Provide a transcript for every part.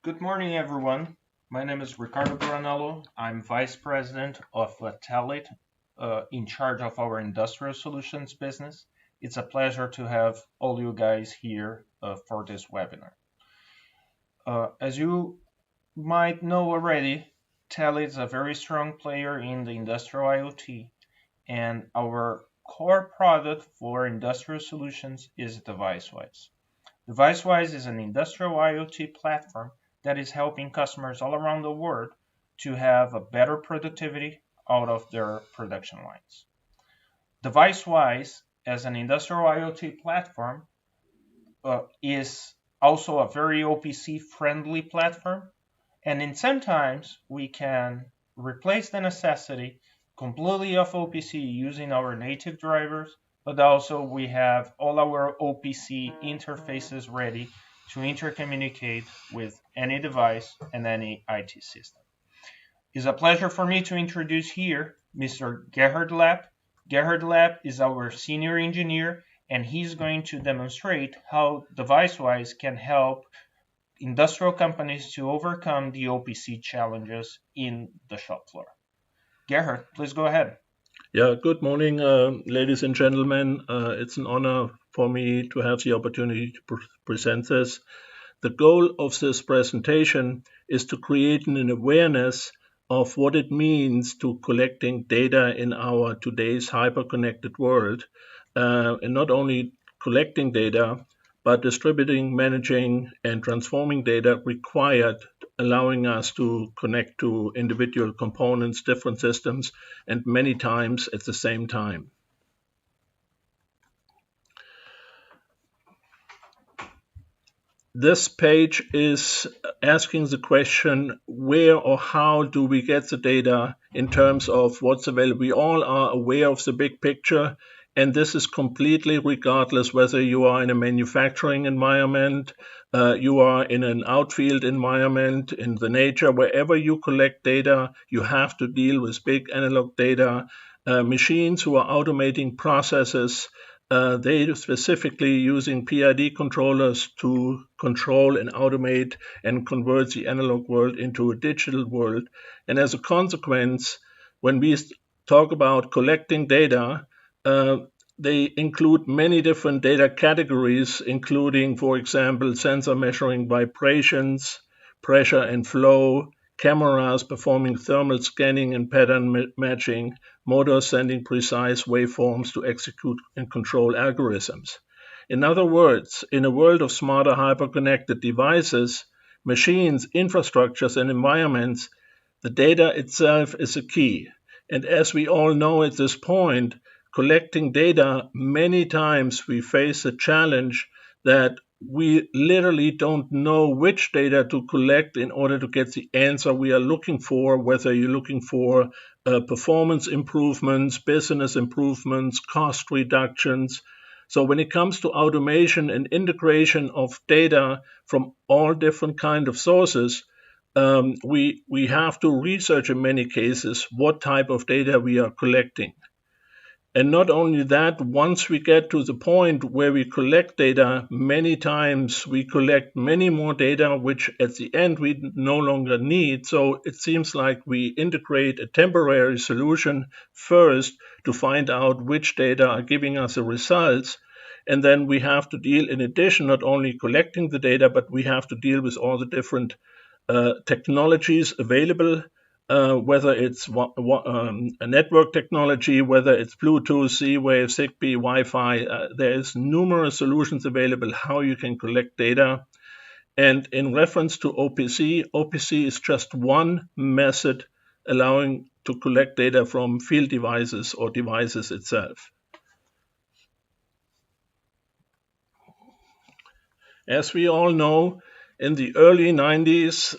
Good morning, everyone. My name is Ricardo Granello. I'm Vice President of Telit, in charge of our industrial solutions business. It's a pleasure to have all you guys here for this webinar. As you might know already, Telit is a very strong player in the industrial IoT, and our core product for industrial solutions is deviceWISE. deviceWISE is an industrial IoT platform that is helping customers all around the world to have a better productivity out of their production lines. deviceWISE, as an industrial IoT platform, is also a very OPC friendly platform. And in sometimes we can replace the necessity completely of OPC using our native drivers, but also we have all our OPC interfaces ready to intercommunicate with any device and any IT system. It's a pleasure for me to introduce here Mr. Gerhard Lapp. Gerhard Lapp is our senior engineer, and he's going to demonstrate how deviceWISE can help industrial companies to overcome the OPC challenges in the shop floor. Gerhard, please go ahead. Yeah, good morning, ladies and gentlemen. It's an honor for me to have the opportunity to present this. The goal of this presentation is to create an awareness of what it means to collecting data in our today's hyper-connected world, and not only collecting data, but distributing, managing, and transforming data required, allowing us to connect to individual components, different systems, and many times at the same time. This page is asking the question, where or how do we get the data in terms of what's available? We all are aware of the big picture, and this is completely regardless whether you are in a manufacturing environment, you are in an outfield environment, in the nature, wherever you collect data, you have to deal with big analog data. Machines who are automating processes, they specifically using PID controllers to control and automate and convert the analog world into a digital world. And as a consequence, when we talk about collecting data, they include many different data categories, including, for example, sensor measuring vibrations, pressure and flow, cameras performing thermal scanning and pattern matching, motors sending precise waveforms to execute and control algorithms. In other words, in a world of smarter hyper-connected devices, machines, infrastructures, and environments, the data itself is a key. And as we all know at this point, collecting data, many times we face a challenge that we literally don't know which data to collect in order to get the answer we are looking for, whether you're looking for performance improvements, business improvements, cost reductions. So when it comes to automation and integration of data from all different kind of sources, we have to research in many cases what type of data we are collecting. And not only that, once we get to the point where we collect data, many times we collect many more data, which at the end we no longer need. So it seems like we integrate a temporary solution first to find out which data are giving us the results. And then we have to deal, in addition, not only collecting the data, but we have to deal with all the different technologies available. Whether it's a network technology, whether it's Bluetooth, Z-Wave, Zigbee, Wi-Fi, there's numerous solutions available how you can collect data. And in reference to OPC, OPC is just one method allowing to collect data from field devices or devices itself. As we all know, in the early 90s,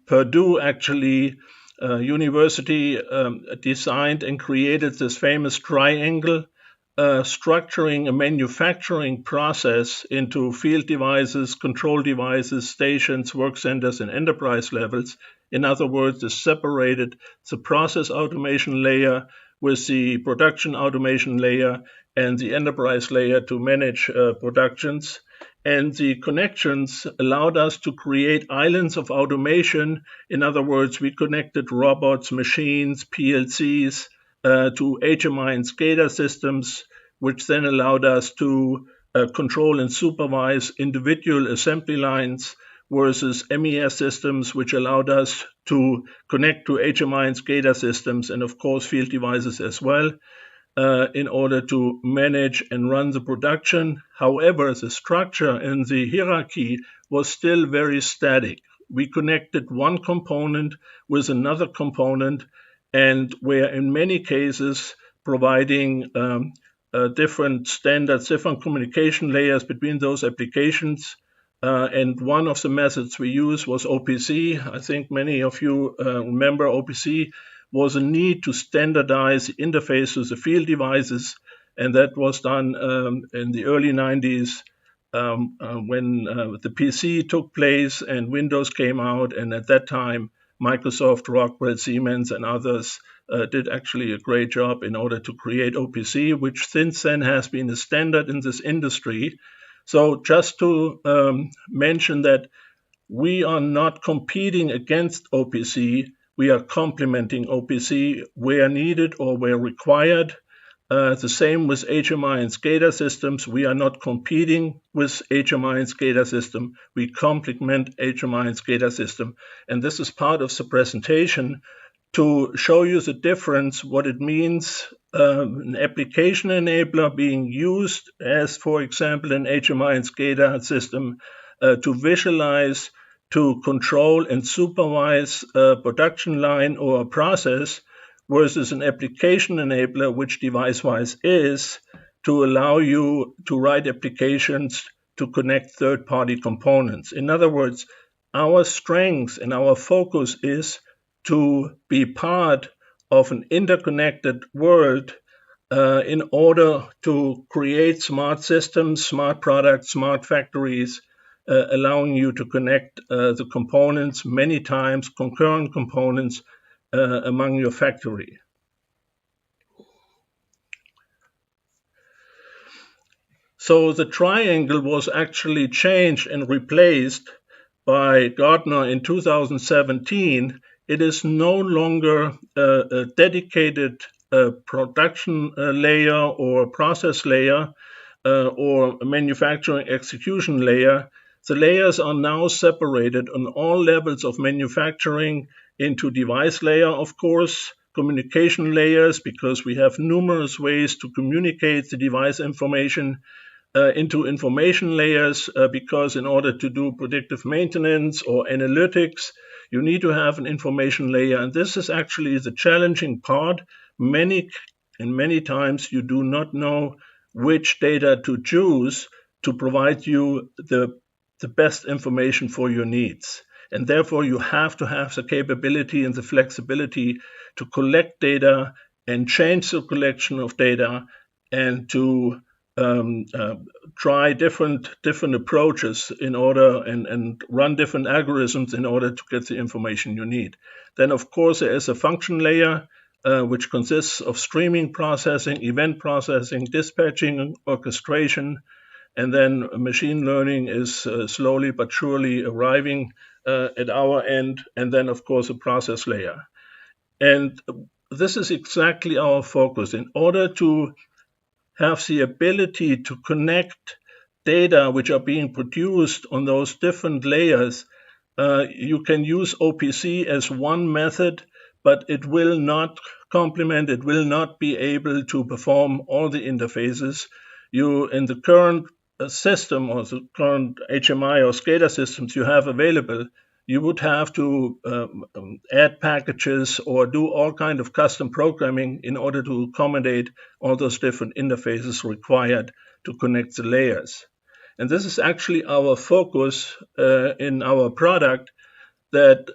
Purdue actually university designed and created this famous triangle, structuring a manufacturing process into field devices, control devices, stations, work centers, and enterprise levels. In other words, it separated the process automation layer with the production automation layer and the enterprise layer to manage productions. And the connections allowed us to create islands of automation. In other words, we connected robots, machines, PLCs to HMI and SCADA systems, which then allowed us to control and supervise individual assembly lines versus MES systems, which allowed us to connect to HMI and SCADA systems and, of course, field devices as well. In order to manage and run the production. However, the structure and the hierarchy was still very static. We connected one component with another component, and were in many cases providing different standards, different communication layers between those applications. And one of the methods we used was OPC. I think many of you remember OPC was a need to standardize the interface to the field devices, and that was done in the early 90s when the PC took place and Windows came out, and at that time Microsoft, Rockwell, Siemens, and others did actually a great job in order to create OPC, which since then has been a standard in this industry. So just to mention that we are not competing against OPC, we are complementing OPC where needed or where required. The same with HMI and SCADA systems. We are not competing with HMI and SCADA system. We complement HMI and SCADA system. And this is part of the presentation to show you the difference, what it means, an application enabler being used as, for example, an HMI and SCADA system to visualize, to control and supervise a production line or a process versus an application enabler, which deviceWISE is, to allow you to write applications to connect third-party components. In other words, our strength and our focus is to be part of an interconnected world in order to create smart systems, smart products, smart factories, allowing you to connect the components many times, concurrent components among your factory. So the triangle was actually changed and replaced by Gartner in 2017. It is no longer a dedicated production layer or process layer or a manufacturing execution layer. The layers are now separated on all levels of manufacturing into device layer, of course, communication layers, because we have numerous ways to communicate the device information, into information layers, because in order to do predictive maintenance or analytics, you need to have an information layer. And this is actually the challenging part. Many times you do not know which data to choose to provide you the best information for your needs. And therefore, you have to have the capability and the flexibility to collect data and change the collection of data and to try different approaches in order and run different algorithms in order to get the information you need. Then, of course, there is a function layer, which consists of streaming processing, event processing, dispatching, orchestration, and then machine learning is slowly but surely arriving at our end, and then, of course, a process layer. And this is exactly our focus. In order to have the ability to connect data which are being produced on those different layers, you can use OPC as one method, but it will not complement, it will not be able to perform all the interfaces. You, in the current system or the current HMI or SCADA systems you have available, you would have to add packages or do all kind of custom programming in order to accommodate all those different interfaces required to connect the layers. And this is actually our focus in our product, that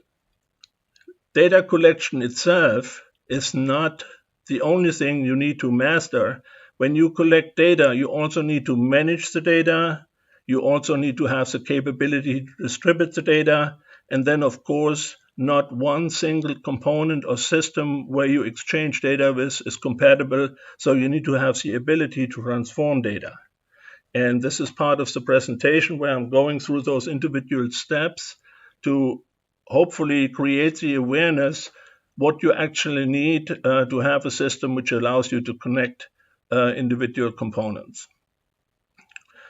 data collection itself is not the only thing you need to master. When you collect data, you also need to manage the data. You also need to have the capability to distribute the data. And then, of course, not one single component or system where you exchange data with is compatible. So you need to have the ability to transform data. And this is part of the presentation where I'm going through those individual steps to hopefully create the awareness what you actually need to have a system which allows you to connect individual components.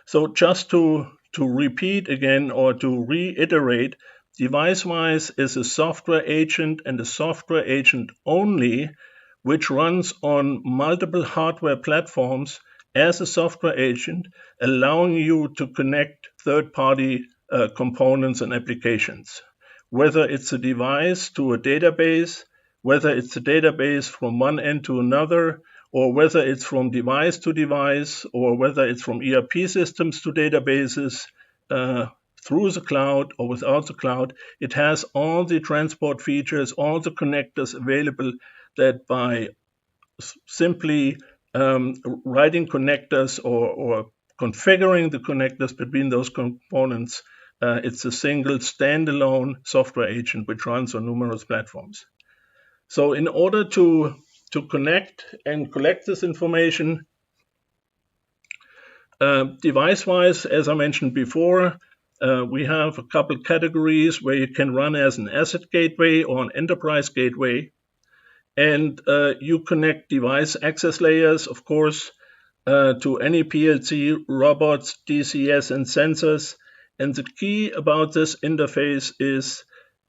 So just to repeat again or to reiterate, device-wise is a software agent and a software agent only, which runs on multiple hardware platforms as a software agent, allowing you to connect third-party components and applications. Whether it's a device to a database, whether it's a database from one end to another, or whether it's from device to device, or whether it's from ERP systems to databases, through the cloud or without the cloud, it has all the transport features, all the connectors available that by simply writing connectors or configuring the connectors between those components, it's a single standalone software agent which runs on numerous platforms. So in order to connect and collect this information, device-wise, as I mentioned before, we have a couple categories where you can run as an asset gateway or an enterprise gateway. And you connect device access layers, of course, to any PLC, robots, DCS, and sensors. And the key about this interface is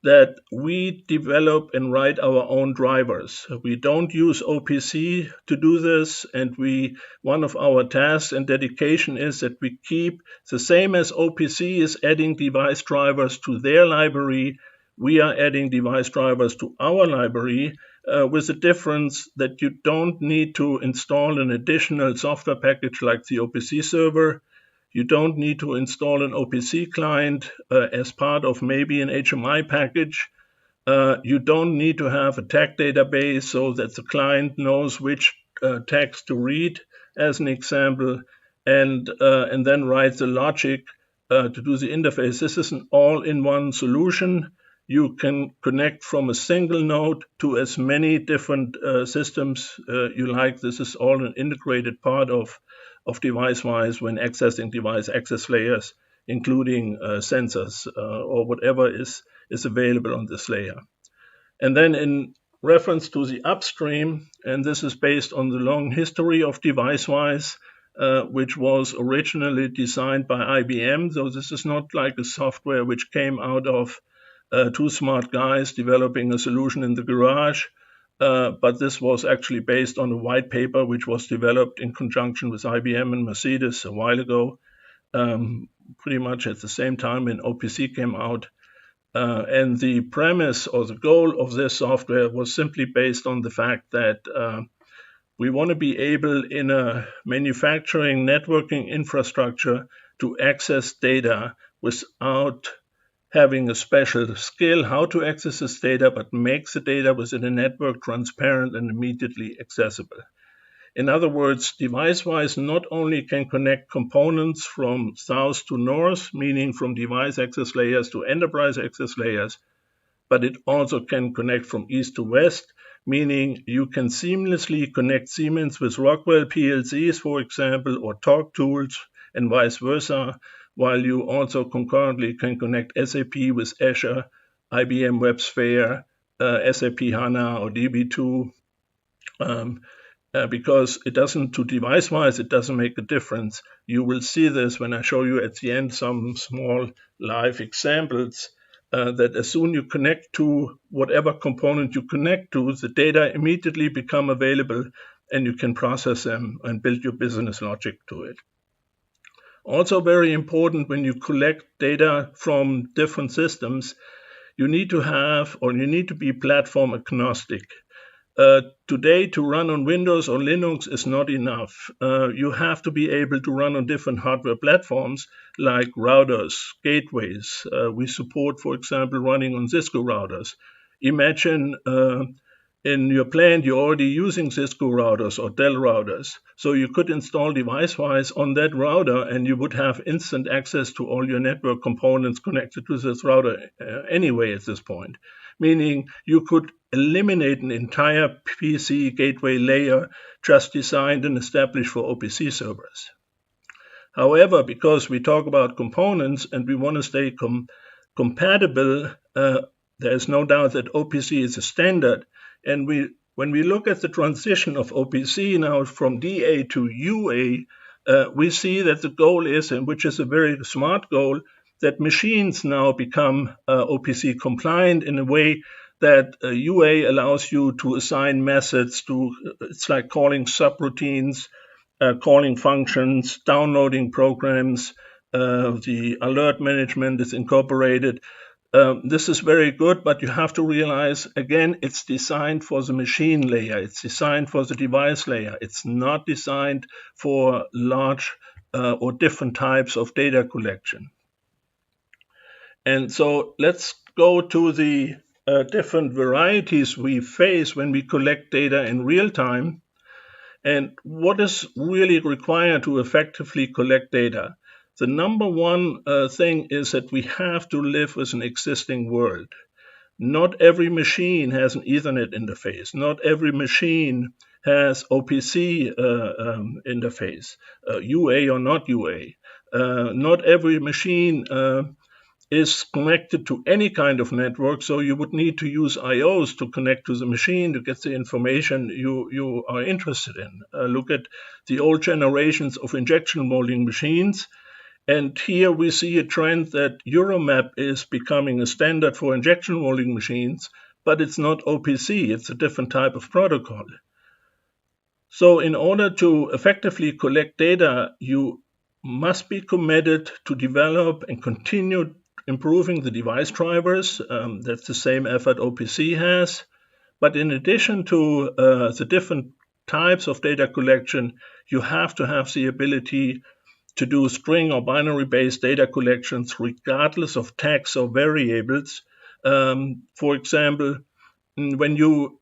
that we develop and write our own drivers. We don't use OPC to do this, and one of our tasks and dedication is that we keep the same as OPC is adding device drivers to their library. We are adding device drivers to our library, with the difference that you don't need to install an additional software package like the OPC server. You don't need to install an OPC client as part of maybe an HMI package. You don't need to have a tag database so that the client knows which tags to read, as an example, and then write the logic to do the interface. This is an all-in-one solution. You can connect from a single node to as many different systems you like. This is all an integrated part of device-wise when accessing device access layers, including sensors or whatever is available on this layer. And then in reference to the upstream, and this is based on the long history of device-wise, which was originally designed by IBM. So this is not like a software which came out of two smart guys developing a solution in the garage, but this was actually based on a white paper which was developed in conjunction with IBM and Mercedes a while ago, pretty much at the same time when OPC came out. And the premise or the goal of this software was simply based on the fact that we want to be able in a manufacturing networking infrastructure to access data without having a special skill how to access this data, but makes the data within a network transparent and immediately accessible. In other words, device-wise not only can connect components from south to north, meaning from device access layers to enterprise access layers, but it also can connect from east to west, meaning you can seamlessly connect Siemens with Rockwell PLCs, for example, or Torque tools, and vice versa, while you also concurrently can connect SAP with Azure, IBM WebSphere, SAP HANA or DB2, because it doesn't, to device-wise, it doesn't make a difference. You will see this when I show you at the end some small live examples, that as soon you connect to whatever component you connect to, the data immediately become available and you can process them and build your business logic to it. Also very important when you collect data from different systems, you need to be platform agnostic. Today, to run on Windows or Linux is not enough. You have to be able to run on different hardware platforms like routers, gateways. We support, for example, running on Cisco routers. Imagine in your plant, you're already using Cisco routers or Dell routers. So you could install device-wise on that router and you would have instant access to all your network components connected to this router anyway at this point. Meaning you could eliminate an entire PC gateway layer just designed and established for OPC servers. However, because we talk about components and we want to stay compatible, there is no doubt that OPC is a standard. And when we look at the transition of OPC now from DA to UA, we see that the goal is, and which is a very smart goal, that machines now become OPC compliant in a way that UA allows you to assign methods to, it's like calling subroutines, calling functions, downloading programs, the alert management is incorporated. This is very good, but you have to realize, again, it's designed for the machine layer. It's designed for the device layer. It's not designed for large or different types of data collection. And so let's go to the different varieties we face when we collect data in real time. And what is really required to effectively collect data? The number one thing is that we have to live with an existing world. Not every machine has an Ethernet interface. Not every machine has OPC interface, UA or not UA. Not every machine is connected to any kind of network, so you would need to use IOs to connect to the machine to get the information you are interested in. Look at the old generations of injection molding machines, and here we see a trend that Euromap is becoming a standard for injection molding machines, but it's not OPC, it's a different type of protocol. So in order to effectively collect data, you must be committed to develop and continue improving the device drivers. That's the same effort OPC has. But in addition to the different types of data collection, you have to have the ability to do string or binary-based data collections regardless of tags or variables. For example, when you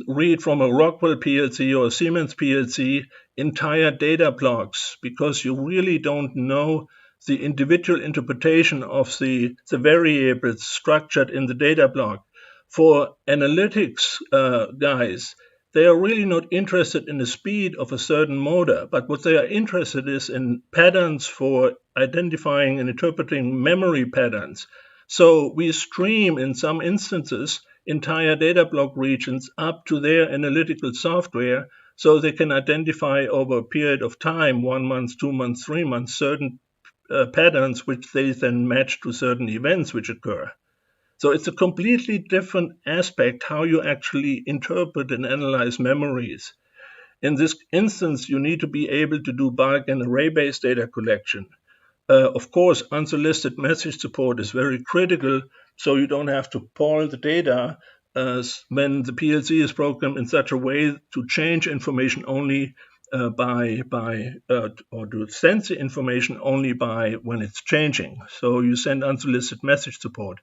read from a Rockwell PLC or a Siemens PLC entire data blocks, because you really don't know the individual interpretation of the variables structured in the data block. For analytics guys, they are really not interested in the speed of a certain motor, but what they are interested is in patterns for identifying and interpreting memory patterns. So we stream, in some instances, entire data block regions up to their analytical software so they can identify over a period of time, 1 month, 2 months, 3 months, certain patterns which they then match to certain events which occur. So it's a completely different aspect how you actually interpret and analyze memories. In this instance, you need to be able to do bulk and array-based data collection. Of course, unsolicited message support is very critical, so you don't have to poll the data when the PLC is programmed in such a way to change information only or to send the information only by when it's changing. So you send unsolicited message support.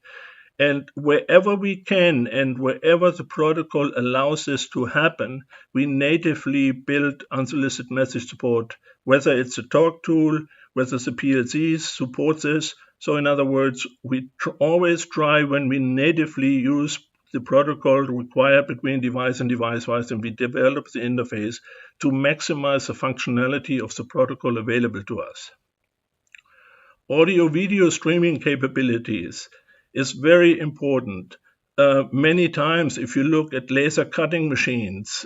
And wherever we can and wherever the protocol allows this to happen, we natively build unsolicited message support, whether it's a talk tool, whether the PLC supports this. So in other words, we always try when we natively use the protocol required between device and device-wise, and we develop the interface to maximize the functionality of the protocol available to us. Audio-video streaming capabilities is very important. Many times, if you look at laser cutting machines,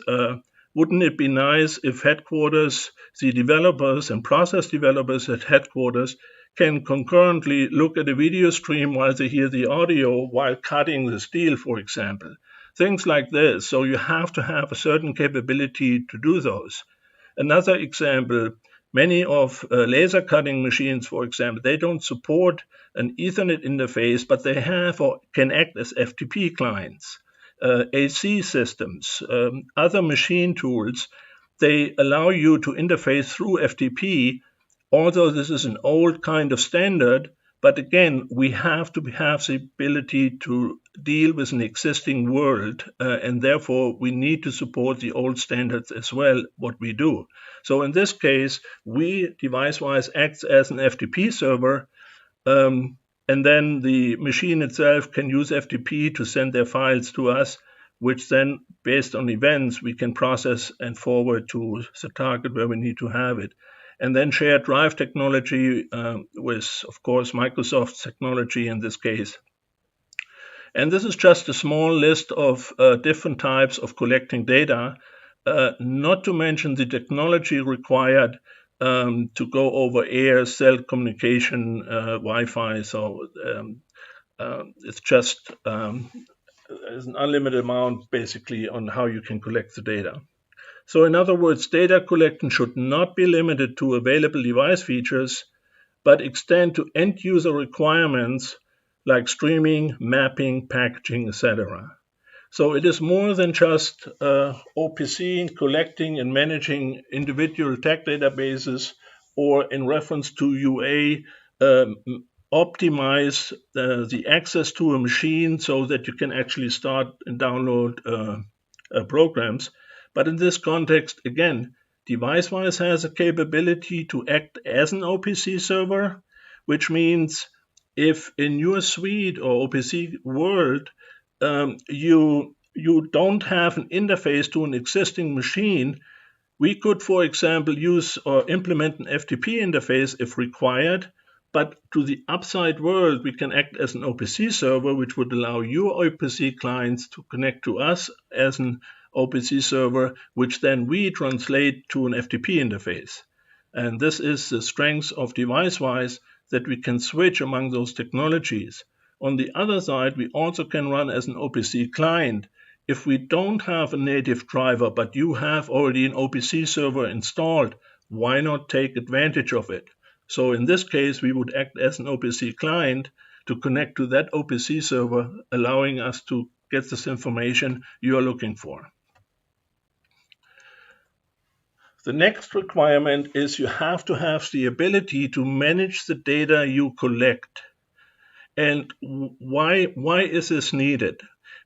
wouldn't it be nice if headquarters, the developers and process developers at headquarters can concurrently look at a video stream while they hear the audio while cutting the steel, for example. Things like this. So you have to have a certain capability to do those. Another example, many of laser cutting machines, for example, they don't support an Ethernet interface, but they have or can act as FTP clients. AC systems, other machine tools, they allow you to interface through FTP, although this is an old kind of standard. But again, we have to have the ability to deal with an existing world, and therefore we need to support the old standards as well, what we do. So in this case, we, device-wise, acts as an FTP server, and then the machine itself can use FTP to send their files to us, which then, based on events, we can process and forward to the target where we need to have it. and then shared drive technology with, of course, Microsoft's technology in this case. And this is just a small list of different types of collecting data, not to mention the technology required to go over air, cell communication, Wi-Fi. So it's just there's an unlimited amount basically on how you can collect the data. So in other words, data collection should not be limited to available device features, but extend to end user requirements like streaming, mapping, packaging, etc. So it is more than just OPC collecting and managing individual tag databases, or in reference to UA, optimize the access to a machine so that you can actually start and download programs. But in this context, again, deviceWISE has a capability to act as an OPC server, which means if in your suite or OPC world you don't have an interface to an existing machine, we could, for example, use or implement an FTP interface if required. But to the upside world, we can act as an OPC server, which would allow your OPC clients to connect to us as an OPC server, which then we translate to an FTP interface. And this is the strength of deviceWISE, that we can switch among those technologies. On the other side, we also can run as an OPC client. If we don't have a native driver, but you have already an OPC server installed, why not take advantage of it? So in this case, we would act as an OPC client to connect to that OPC server, allowing us to get this information you are looking for. The next requirement is you have to have the ability to manage the data you collect. And why is this needed?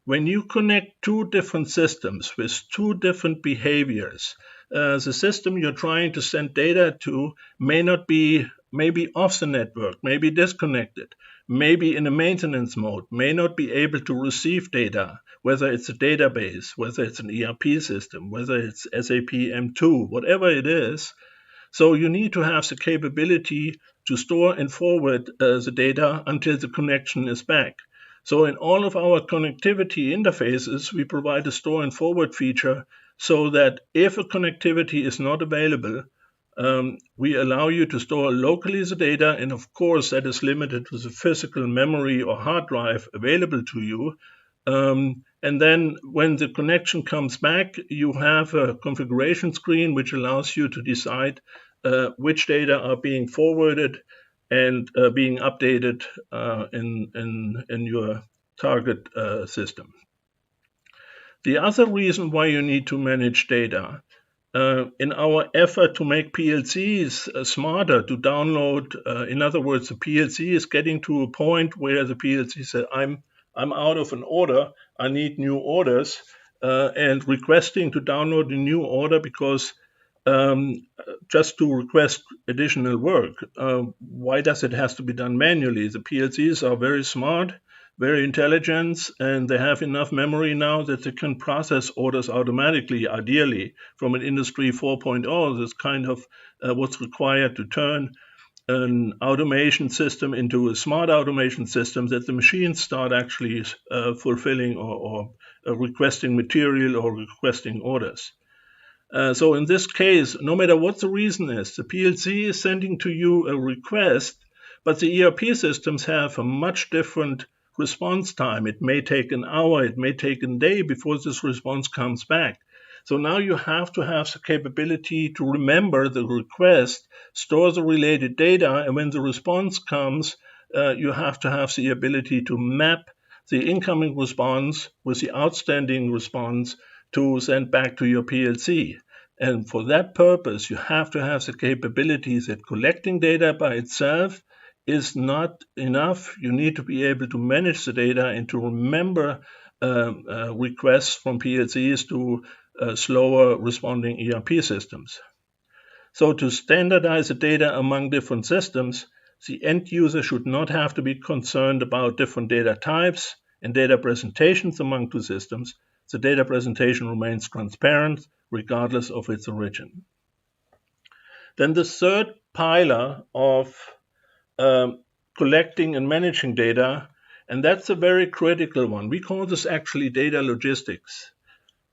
When you connect two different systems with two different behaviors, the system you're trying to send data to may be off the network, may be disconnected, may be in a maintenance mode, may not be able to receive data, whether it's a database, whether it's an ERP system, whether it's SAP M2, whatever it is. So you need to have the capability to store and forward the data until the connection is back. So in all of our connectivity interfaces, we provide a store and forward feature so that if a connectivity is not available, we allow you to store locally the data, and of course that is limited to the physical memory or hard drive available to you. And then when the connection comes back, you have a configuration screen which allows you to decide which data are being forwarded and being updated in your target system. The other reason why you need to manage data, in our effort to make PLCs smarter, to download, in other words, the PLC is getting to a point where the PLC said, I'm out of an order, I need new orders, and requesting to download a new order because just to request additional work. Why does it have to be done manually? The PLCs are very smart, very intelligent, and they have enough memory now that they can process orders automatically, ideally, from an Industry 4.0. That's kind of what's required to turn an automation system into a smart automation system, that the machines start actually fulfilling or requesting material or requesting orders. So in this case, no matter what the reason is, the PLC is sending to you a request, but the ERP systems have a much different response time. It may take an hour, it may take a day before this response comes back. So now you have to have the capability to remember the request, store the related data, and when the response comes, you have to have the ability to map the incoming response with the outstanding response to send back to your PLC. And for that purpose, you have to have the capabilities that collecting data by itself is not enough. You need to be able to manage the data and to remember requests from PLCs to slower responding ERP systems. So to standardize the data among different systems, the end user should not have to be concerned about different data types and data presentations among two systems. The data presentation remains transparent regardless of its origin. Then the third pillar of collecting and managing data, and that's a very critical one. We call this actually data logistics.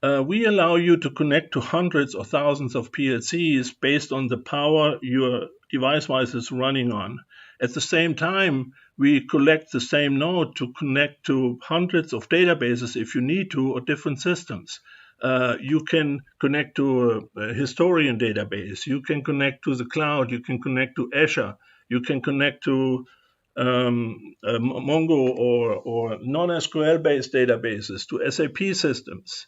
We allow you to connect to hundreds or thousands of PLCs based on the power your deviceWISE is running on. At the same time, we collect the same node to connect to hundreds of databases if you need to, or different systems. You can connect to a historian database. You can connect to the cloud. You can connect to Azure. You can connect to Mongo or non-SQL based databases, to SAP systems.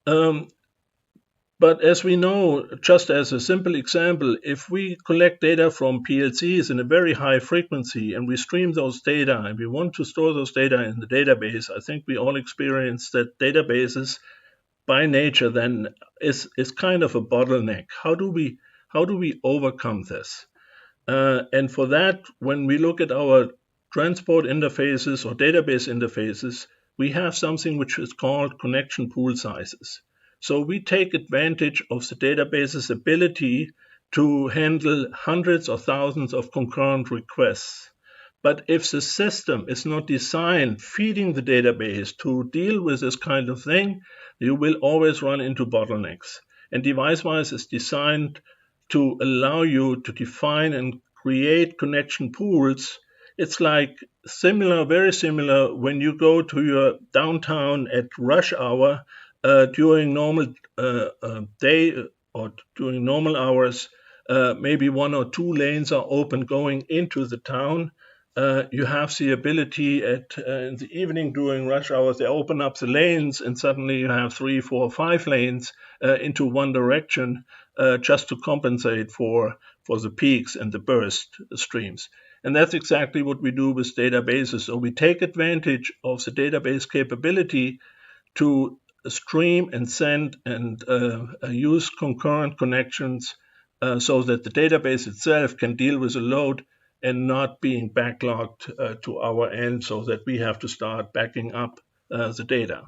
But as we know, just as a simple example, if we collect data from PLCs in a very high frequency and we stream those data and we want to store those data in the database, I think we all experience that databases by nature then is kind of a bottleneck. How do we overcome this? And for that, when we look at our transport interfaces or database interfaces, we have something which is called connection pool sizes. So we take advantage of the database's ability to handle hundreds or thousands of concurrent requests. But if the system is not designed feeding the database to deal with this kind of thing, you will always run into bottlenecks. And deviceWISE is designed to allow you to define and create connection pools. It's like very similar when you go to your downtown at rush hour during normal day or during normal hours. Maybe one or two lanes are open going into the town. You have the ability in the evening during rush hours, they open up the lanes and suddenly you have 3, 4, 5 lanes into one direction just to compensate for the peaks and the burst streams. And that's exactly what we do with databases. So we take advantage of the database capability to stream and send and use concurrent connections so that the database itself can deal with the load and not being backlogged to our end so that we have to start backing up the data.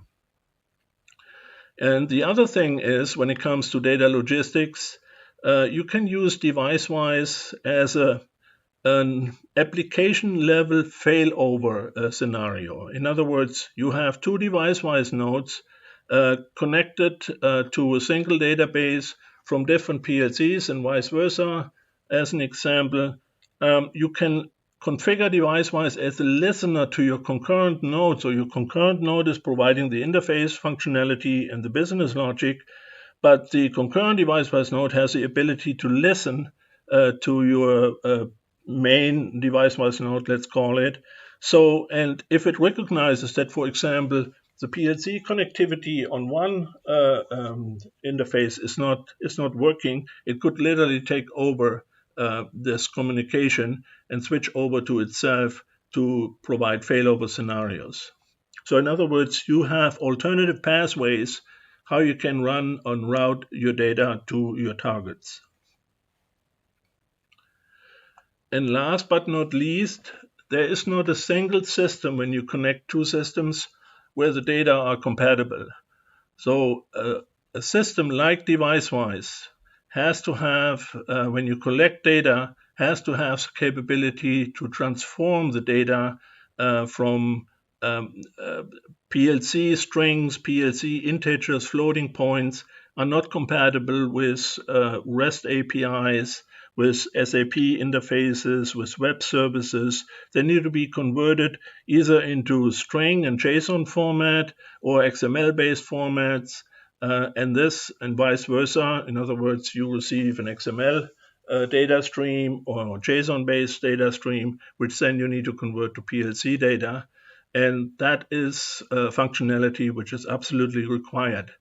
And the other thing is, when it comes to data logistics, you can use deviceWISE as an application level failover scenario. In other words, you have two deviceWISE nodes connected to a single database from different PLCs and vice versa. As an example, you can configure deviceWISE as a listener to your concurrent node. So your concurrent node is providing the interface functionality and the business logic, but the concurrent deviceWISE node has the ability to listen to your main deviceWISE node, let's call it. So, and if it recognizes that, for example, the PLC connectivity on one interface is not working, it could literally take over this communication and switch over to itself to provide failover scenarios. So in other words, you have alternative pathways how you can run and route your data to your targets. And last but not least, there is not a single system when you connect two systems where the data are compatible. So a system like deviceWISE has to have, when you collect data, has to have the capability to transform the data from PLC strings, PLC integers, floating points are not compatible with REST APIs, with SAP interfaces, with web services. They need to be converted either into string and JSON format or XML-based formats, and vice versa. In other words, you receive an XML data stream or JSON-based data stream, which then you need to convert to PLC data. And that is functionality which is absolutely required.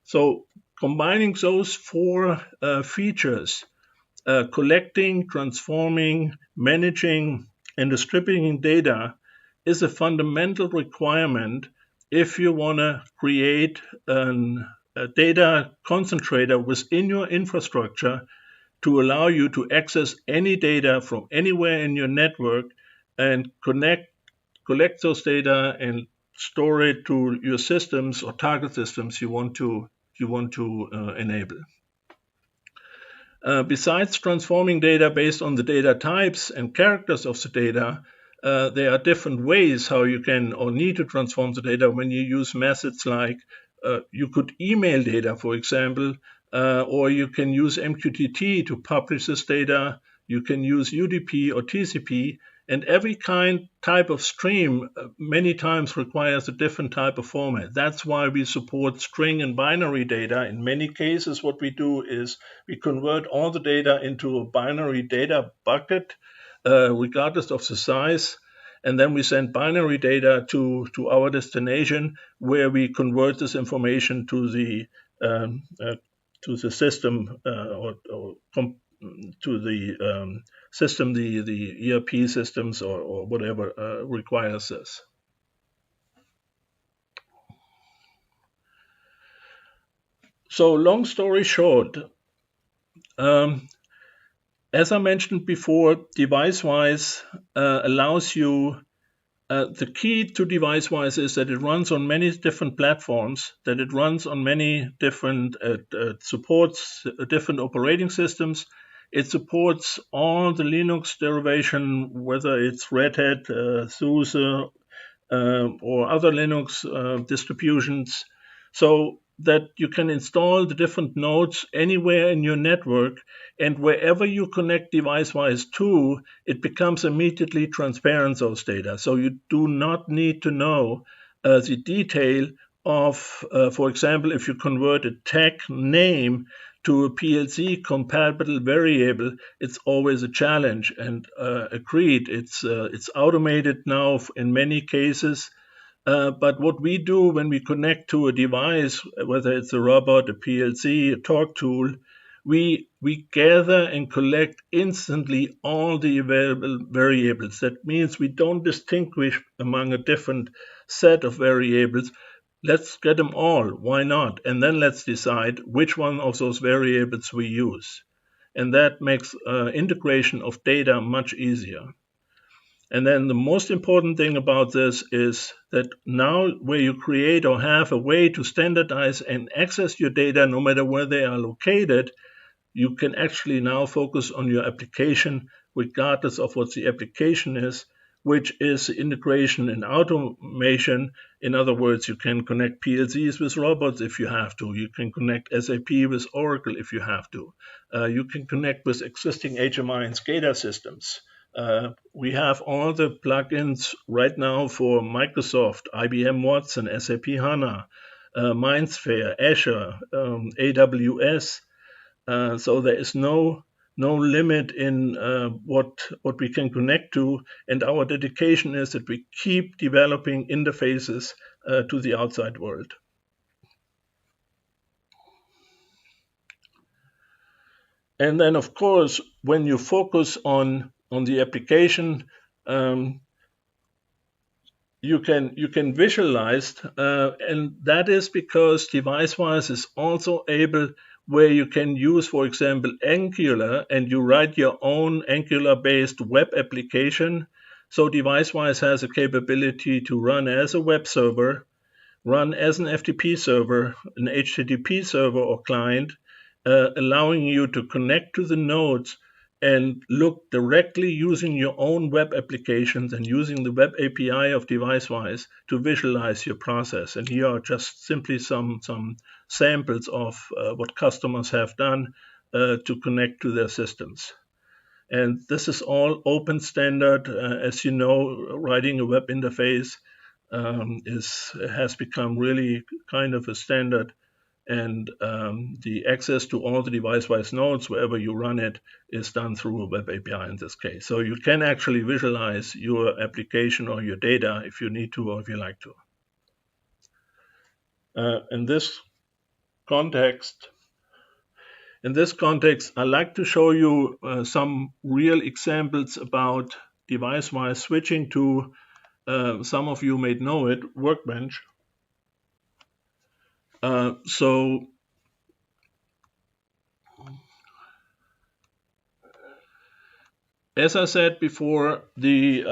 So combining those four features, collecting, transforming, managing, and distributing data is a fundamental requirement if you want to create a data concentrator within your infrastructure to allow you to access any data from anywhere in your network and collect those data and store it to your systems or target systems you want to enable. Besides transforming data based on the data types and characters of the data, there are different ways how you can or need to transform the data when you use methods like you could email data, for example, or you can use MQTT to publish this data. You can use UDP or TCP, and every type of stream many times requires a different type of format. That's why we support string and binary data. In many cases, what we do is we convert all the data into a binary data bucket, regardless of the size. And then we send binary data to our destination, where we convert this information to the system to the system, the ERP systems or whatever requires this. So long story short, as I mentioned before, deviceWISE allows you, the key to deviceWISE is that it runs on many different platforms, that it runs on many different, supports different operating systems. It supports all the Linux derivation, whether it's Red Hat, SUSE, or other Linux distributions, so that you can install the different nodes anywhere in your network, and wherever you connect deviceWISE to, it becomes immediately transparent, those data. So you do not need to know the detail of, for example, if you convert a tag name to a PLC compatible variable, it's always a challenge. And agreed, it's automated now in many cases. But what we do when we connect to a device, whether it's a robot, a PLC, a talk tool, we gather and collect instantly all the available variables. That means we don't distinguish among a different set of variables. Let's get them all. Why not? And then let's decide which one of those variables we use. And that makes integration of data much easier. And then the most important thing about this is that now where you create or have a way to standardize and access your data, no matter where they are located, you can actually now focus on your application, regardless of what the application is, which is integration and automation. In other words, you can connect PLCs with robots if you have to. You can connect SAP with Oracle if you have to. You can connect with existing HMI and SCADA systems. We have all the plugins right now for Microsoft, IBM Watson, SAP HANA, MindSphere, Azure, AWS. So there is no limit in what we can connect to, and our dedication is that we keep developing interfaces to the outside world. And then, of course, when you focus on the application, you can visualize, and that is because deviceWISE is also able, where you can use, for example, Angular, and you write your own Angular-based web application. So deviceWISE has a capability to run as a web server, run as an FTP server, an HTTP server or client, allowing you to connect to the nodes and look directly using your own web applications and using the web API of deviceWISE to visualize your process. And here are just simply some samples of what customers have done to connect to their systems. And this is all open standard. As you know, writing a web interface has become really kind of a standard. And the access to all the deviceWISE nodes, wherever you run it, is done through a web API in this case. So you can actually visualize your application or your data if you need to or if you like to. In this context, I like to show you some real examples about deviceWISE switching to, some of you may know it, Workbench. So as I said before, the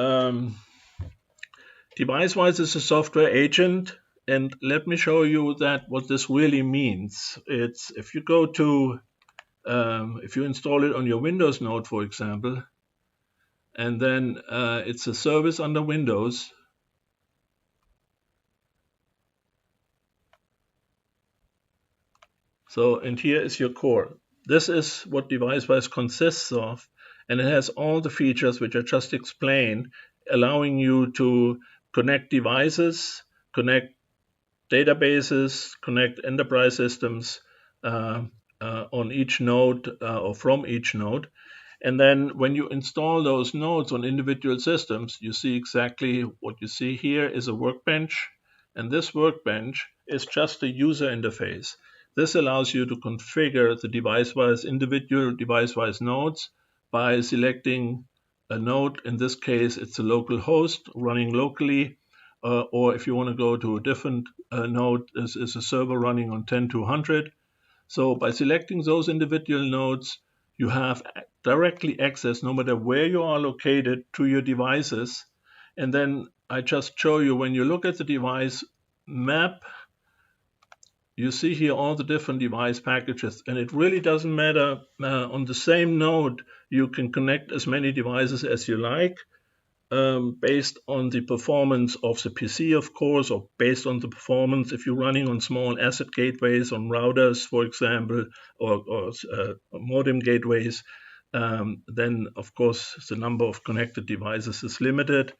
deviceWISE is a software agent, and let me show you that what this really means. It's if you go to if you install it on your Windows node, for example, and then it's a service under Windows. So, and here is your core. This is what deviceWISE consists of, and it has all the features which I just explained, allowing you to connect devices, connect databases, connect enterprise systems on each node or from each node. And then when you install those nodes on individual systems, you see exactly what you see here is a workbench. And this workbench is just a user interface. This allows you to configure the device-wise, individual device-wise nodes by selecting a node. In this case, it's a local host running locally. Or if you want to go to a different node, this is a server running on 10.200. So by selecting those individual nodes, you have directly access, no matter where you are located, to your devices. And then I just show you, when you look at the device map, you see here all the different device packages. And it really doesn't matter. On the same node, you can connect as many devices as you like. Based on the performance of the PC, of course, or based on the performance if you're running on small asset gateways, on routers, for example, or modem gateways, then, of course, the number of connected devices is limited.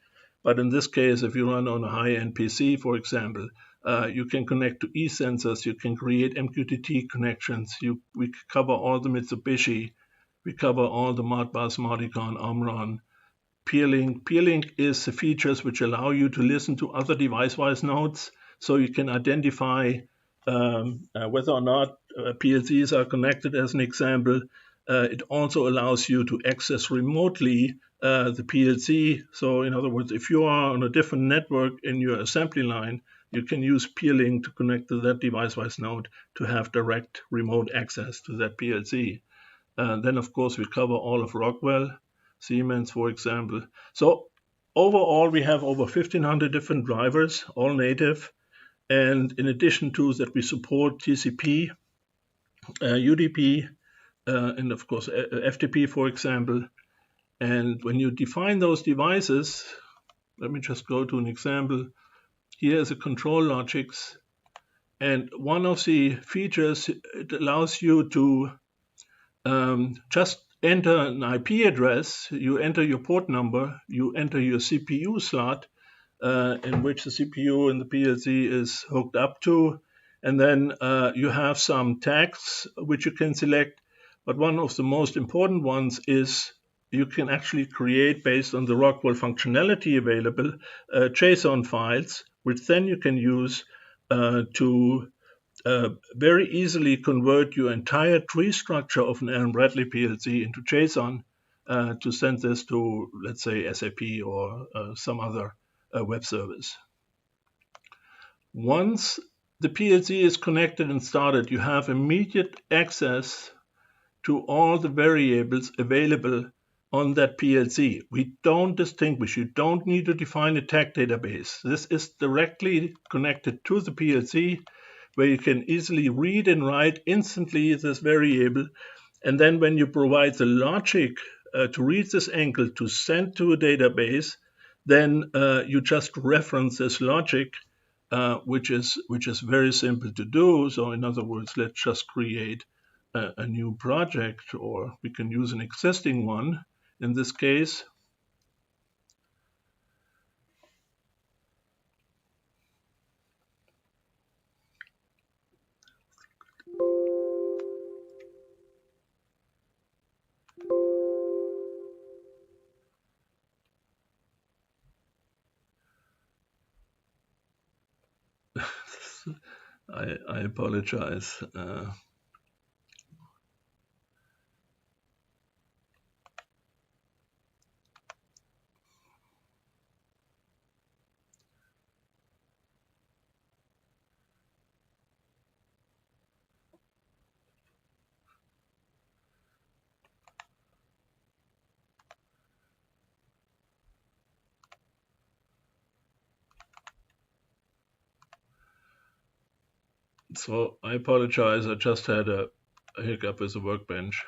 But in this case, if you run on a high-end PC, for example, you can connect to e-sensors, you can create MQTT connections, we cover all the Mitsubishi, we cover all the Modbus, Modicon, Omron, Peerlink. Peerlink is the features which allow you to listen to other device-wise nodes, so you can identify whether or not PLCs are connected, as an example. It also allows you to access remotely the PLC. So in other words, if you are on a different network in your assembly line, you can use Peerlink to connect to that device-wise node to have direct remote access to that PLC. Then, of course, we cover all of Rockwell, Siemens, for example. So overall, we have over 1,500 different drivers, all native. And in addition to that, we support TCP, UDP, and of course, FTP, for example. And when you define those devices, let me just go to an example. Here is a control logics. And one of the features, it allows you to just enter an IP address, you enter your port number, you enter your CPU slot in which the CPU and the PLC is hooked up to, and then you have some tags which you can select. But one of the most important ones is you can actually create, based on the Rockwell functionality available, JSON files, which then you can use to very easily convert your entire tree structure of an Allen Bradley PLC into JSON to send this to, let's say, SAP or some other web service. Once the PLC is connected and started, you have immediate access to all the variables available on that PLC. We don't distinguish. You don't need to define a tag database. This is directly connected to the PLC, where you can easily read and write instantly this variable. And then when you provide the logic to read this angle to send to a database, then you just reference this logic, which is very simple to do. So in other words, let's just create a new project, or we can use an existing one in this case. I apologize. So I apologize. I just had a a hiccup with the workbench.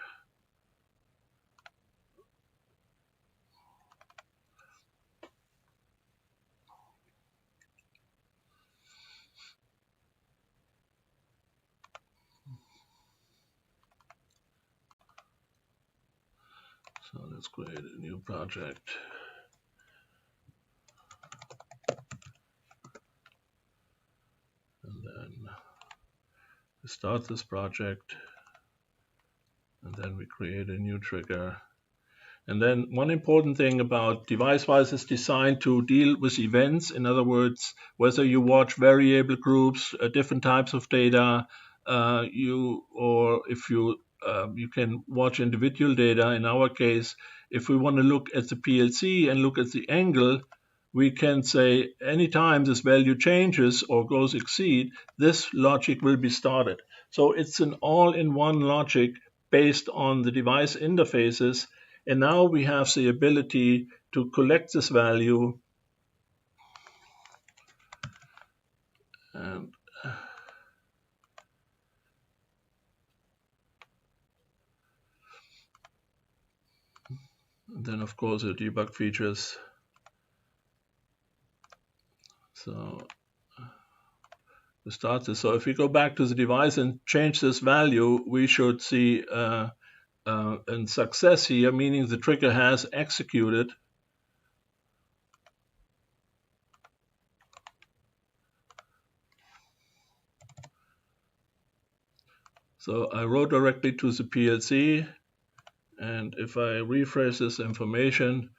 So let's create a new project. And then we start this project. And then we create a new trigger. And then one important thing about deviceWISE is designed to deal with events. In other words, whether you watch variable groups, different types of data, or if you can watch individual data. In our case, if we want to look at the PLC and look at the angle, we can say anytime this value changes or goes exceed, this logic will be started. So it's an all-in-one logic based on the device interfaces. And now we have the ability to collect this value and then of course the debug features. So to start this, so if we go back to the device and change this value, we should see a success here, meaning the trigger has executed. So I wrote directly to the PLC, and if I refresh this information,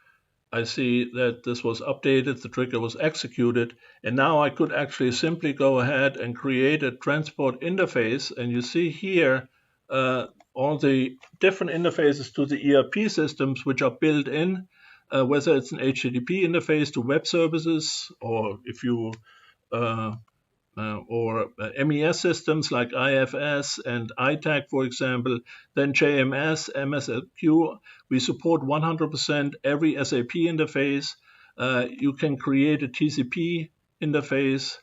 I see that this was updated, the trigger was executed, and now I could actually simply go ahead and create a transport interface. And you see here all the different interfaces to the ERP systems which are built in, whether it's an HTTP interface to web services, or if you or MES systems like IFS and ITAC, for example, then JMS, MSLQ. We support 100% every SAP interface. You can create a TCP interface.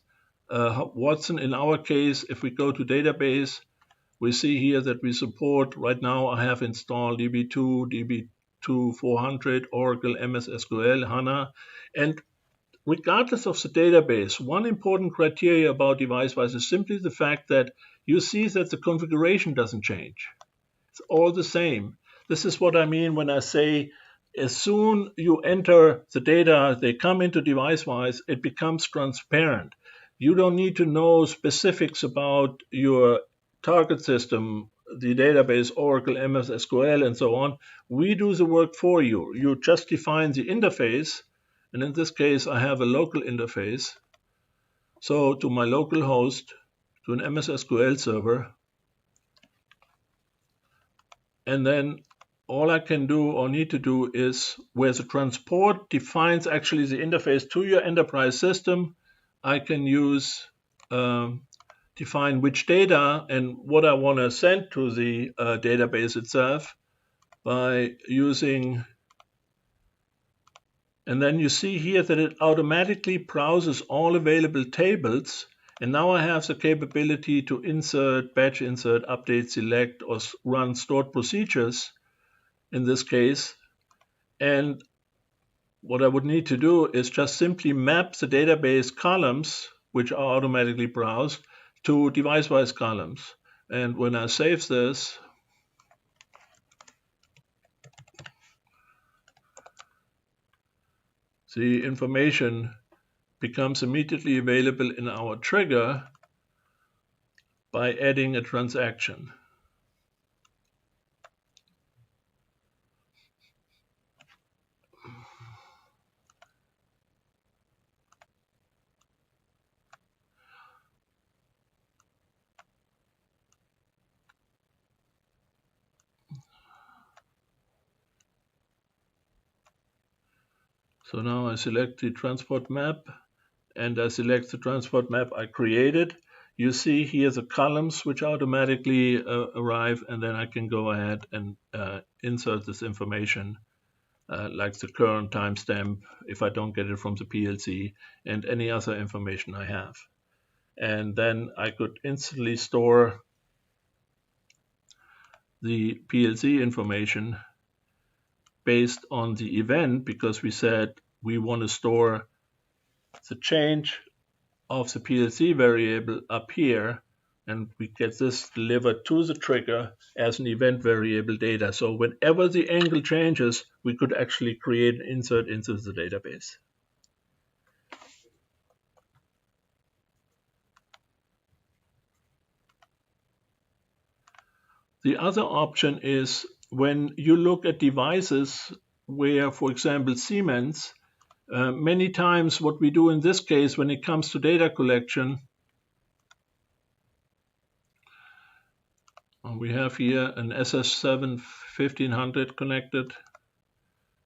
Watson, in our case, if we go to database, we see here that we support, right now I have installed DB2, DB2 400, Oracle, MS SQL, HANA, and regardless of the database, one important criteria about deviceWISE is simply the fact that you see that the configuration doesn't change. It's all the same. This is what I mean when I say as soon you enter the data, they come into deviceWISE, it becomes transparent. You don't need to know specifics about your target system, the database, Oracle, MS SQL, and so on. We do the work for you. You just define the interface. And in this case, I have a local interface. So to my local host, to an MS SQL server. And then all I can do or need to do is where the transport defines actually the interface to your enterprise system, I can use define which data and what I want to send to the database itself by using. And then you see here that it automatically browses all available tables. And now I have the capability to insert, batch insert, update, select, or run stored procedures in this case. And what I would need to do is just simply map the database columns, which are automatically browsed, to deviceWISE columns. And when I save this, the information becomes immediately available in our trigger by adding a transaction. So now I select the transport map, and I select the transport map I created. You see here the columns which automatically arrive, and then I can go ahead and insert this information, like the current timestamp if I don't get it from the PLC, and any other information I have. And then I could instantly store the PLC information based on the event, because we said we want to store the change of the PLC variable up here, and we get this delivered to the trigger as an event variable data. So whenever the angle changes, we could actually create an insert into the database. The other option is when you look at devices where, for example, Siemens, many times what we do in this case when it comes to data collection, we have here an SS7 1500 connected,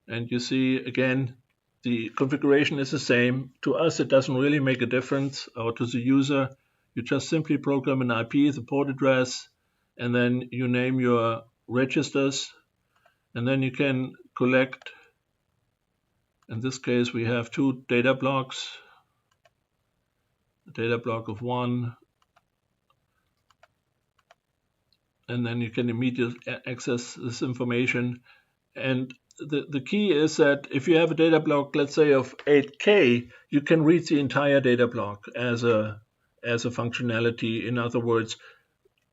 and you see again the configuration is the same. To us it doesn't really make a difference, or to the user. You just simply program an IP, the port address, and then you name your registers, and then you can collect. In this case we have two data blocks, a data block of 1, and then you can immediately access this information. And the key is that if you have a data block, let's say of 8K, you can read the entire data block as a functionality. In other words,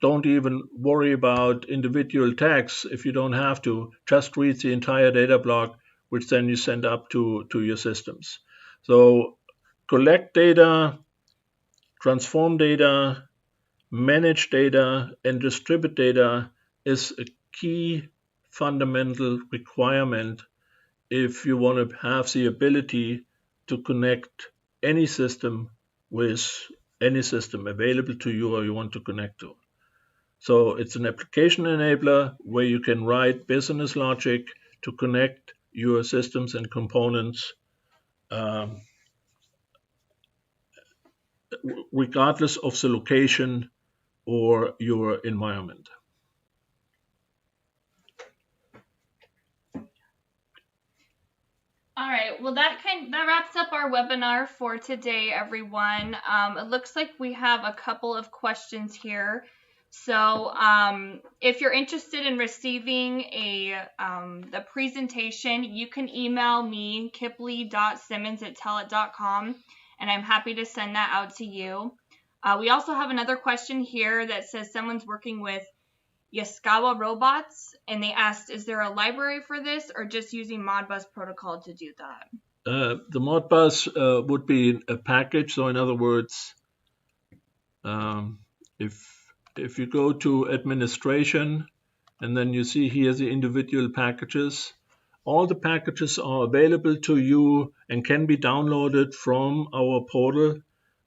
don't even worry about individual tags if you don't have to. Just read the entire data block, which then you send up to your systems. So collect data, transform data, manage data, and distribute data is a key fundamental requirement if you want to have the ability to connect any system with any system available to you or you want to connect to. So it's an application enabler where you can write business logic to connect your systems and components regardless of the location or your environment. All right, well that wraps up our webinar for today, everyone. It looks like we have a couple of questions here. So if you're interested in receiving the presentation, you can email me, kipley.simmons@telit.com, and I'm happy to send that out to you. We also have another question here that says someone's working with Yaskawa robots, and they asked, is there a library for this or just using Modbus protocol to do that? The Modbus would be a package. So in other words, if you go to administration and then you see here the individual packages, all the packages are available to you and can be downloaded from our portal.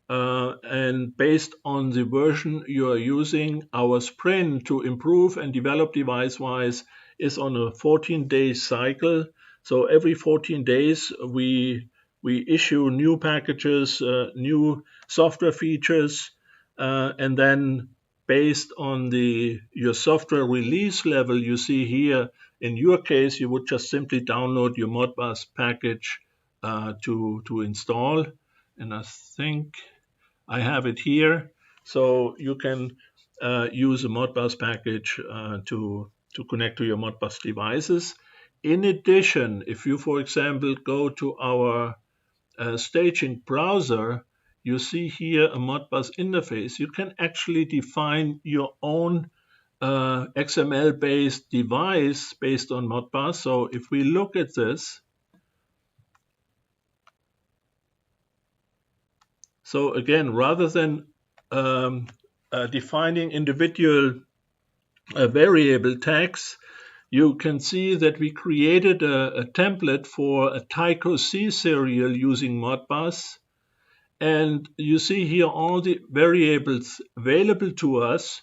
And based on the version you are using, our sprint to improve and develop device-wise is on a 14-day cycle. So every 14 days we issue new packages, new software features, and then based on your software release level, you see here, in your case, you would just simply download your Modbus package to install. And I think I have it here. So you can use a Modbus package to connect to your Modbus devices. In addition, if you, for example, go to our staging browser, you see here a Modbus interface. You can actually define your own XML-based device based on Modbus. So if we look at this, so again, rather than defining individual variable tags, you can see that we created a template for a Tyco C serial using Modbus. And you see here all the variables available to us.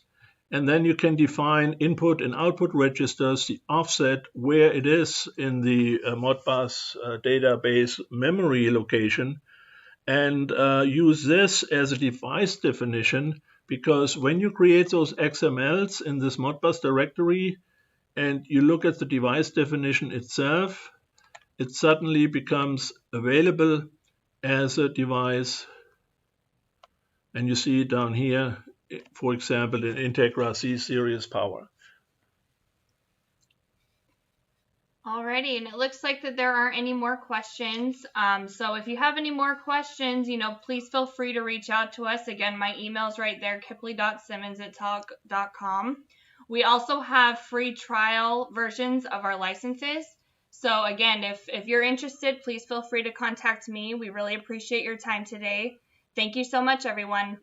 And then you can define input and output registers, the offset, where it is in the Modbus database memory location, and use this as a device definition, because when you create those XMLs in this Modbus directory and you look at the device definition itself, it suddenly becomes available as a device. And you see it down here, for example, in Integra C series power. Alrighty, and it looks like that there aren't any more questions. So if you have any more questions, please feel free to reach out to us. Again, my email's right there, kipley.simmons@talk.com. We also have free trial versions of our licenses. So again, if you're interested, please feel free to contact me. We really appreciate your time today. Thank you so much, everyone.